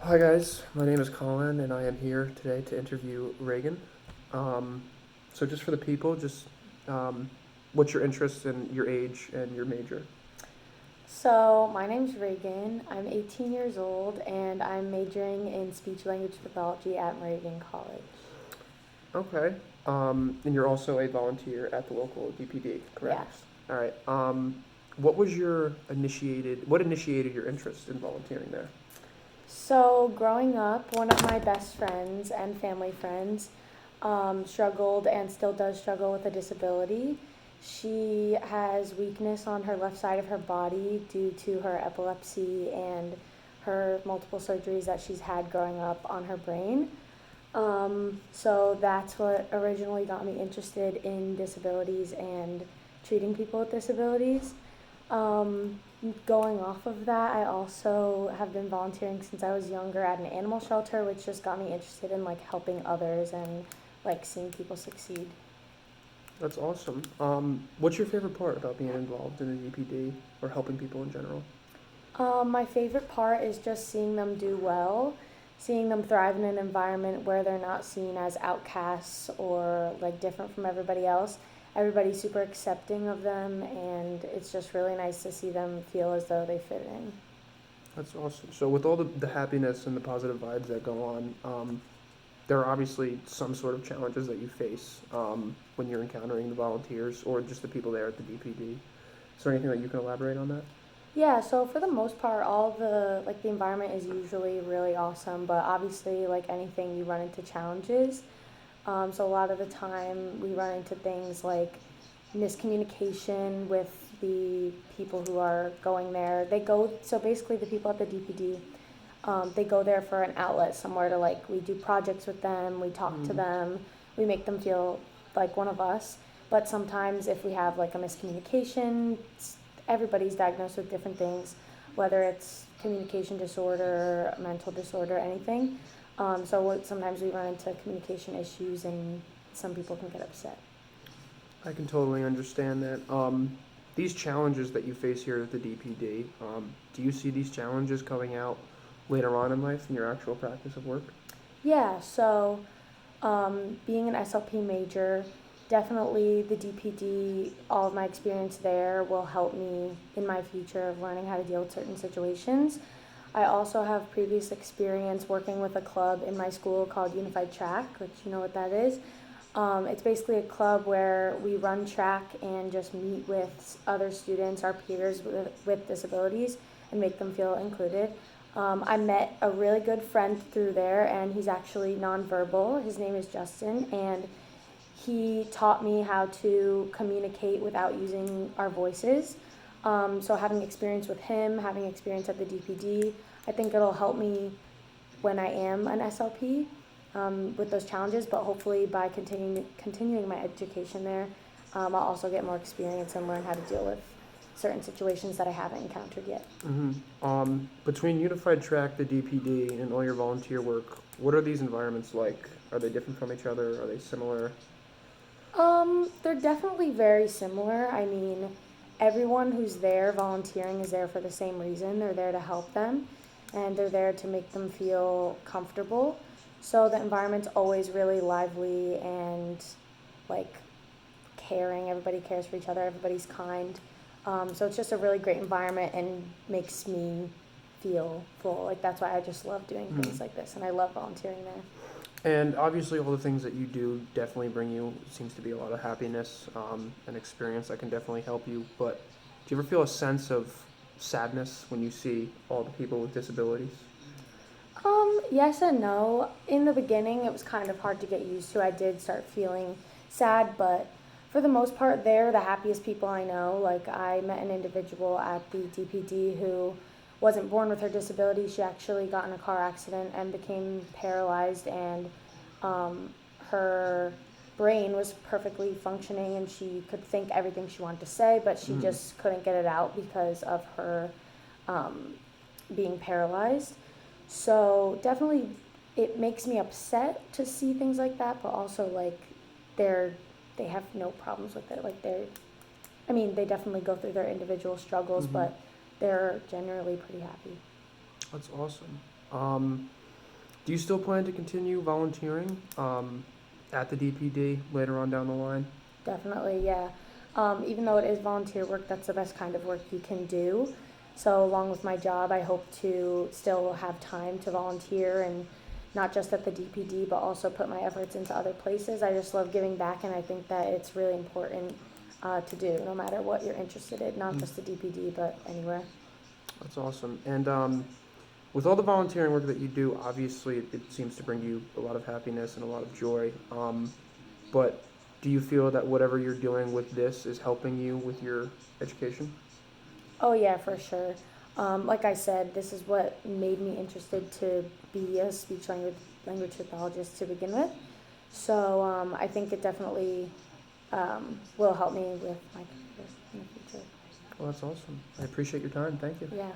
Hi guys, my name is Colin and I am here today to interview Reagan. Um, so just for the people, just um, what's your interest and your age and your major? So, my name's Reagan. I'm 18 years old and I'm majoring in speech language pathology at Moravian College. Okay. And you're also a volunteer at the local DPD, correct? Yes. All right. What initiated your interest in volunteering there? So, growing up, one of my best friends and family friends struggled and still does struggle with a disability. She has weakness on her left side of her body due to her epilepsy and her multiple surgeries that she's had growing up on her brain. So that's what originally got me interested in disabilities and treating people with disabilities. Um, Going off of that, I also have been volunteering since I was younger at an animal shelter, which just got me interested in like helping others and like seeing people succeed. That's awesome. What's your favorite part about being involved in the DPD or helping people in general? My favorite part is just seeing them do well, seeing them thrive in an environment where they're not seen as outcasts or like different from everybody else. Everybody's super accepting of them, and it's just really nice to see them feel as though they fit in. That's awesome. So with all the happiness and the positive vibes that go on, there are obviously some sort of challenges that you face when you're encountering the volunteers or just the people there at the DPD. Is there anything that you can elaborate on that? Yeah, so for the most part, all the environment is usually really awesome, but obviously, like anything, you run into challenges. So a lot of the time, we run into things like miscommunication with the people who are going there. They go so basically the people at the DPD, they go there for an outlet somewhere to like we do projects with them, we talk to Mm, them, we make them feel like one of us. But sometimes if we have like a miscommunication, everybody's diagnosed with different things, whether it's communication disorder, mental disorder, anything. Sometimes we run into communication issues and some people can get upset. I can totally understand that. These challenges that you face here at the DPD, do you see these challenges coming out later on in life in your actual practice of work? Yeah, being an SLP major, definitely the DPD, all of my experience there will help me in my future of learning how to deal with certain situations. I also have previous experience working with a club in my school called Unified Track, which you know what that is. It's basically a club where we run track and just meet with other students, our peers with disabilities, and make them feel included. I met a really good friend through there, and he's actually nonverbal. His name is Justin, and he taught me how to communicate without using our voices. So, having experience with him, having experience at the DPD, I think it'll help me when I am an SLP with those challenges. But hopefully, by continuing my education there, I'll also get more experience and learn how to deal with certain situations that I haven't encountered yet. Between Unified Track, the DPD, and all your volunteer work, what are these environments like? Are they different from each other? Are they similar? They're definitely very similar. I mean, everyone who's there volunteering is there for the same reason. They're there to help them and they're there to make them feel comfortable. So the environment's always really lively and like caring. Everybody cares for each other, everybody's kind. So it's just a really great environment and makes me feel full. Like that's why I just love doing Hmm. things like this and I love volunteering there. And obviously, all the things that you do definitely bring you, seems to be a lot of happiness and experience that can definitely help you. But do you ever feel a sense of sadness when you see all the people with disabilities? Yes and no. In the beginning, it was kind of hard to get used to. I did start feeling sad, but for the most part, they're the happiest people I know. Like, I met an individual at the DPD who wasn't born with her disability. She actually got in a car accident and became paralyzed, and her brain was perfectly functioning and she could think everything she wanted to say, but she Mm, just couldn't get it out because of her um, being paralyzed. So definitely, it makes me upset to see things like that, but also like they're they have no problems with it. Like I mean, they definitely go through their individual struggles, hmm. but they're generally pretty happy. That's awesome. Do you still plan to continue volunteering at the DPD later on down the line? Definitely, yeah. Even though it is volunteer work, that's the best kind of work you can do. So, along with my job, I hope to still have time to volunteer and not just at the DPD, but also put my efforts into other places. I just love giving back, and I think that it's really important to do, no matter what you're interested in, not just the DPD, but anywhere. That's awesome. And with all the volunteering work that you do, obviously it seems to bring you a lot of happiness and a lot of joy. But do you feel that whatever you're doing with this is helping you with your education? Oh yeah, for sure. Like I said, this is what made me interested to be a speech language pathologist to begin with. So I think it definitely will help me with my career in the future. Well, that's awesome. I appreciate your time. Thank you. Yeah.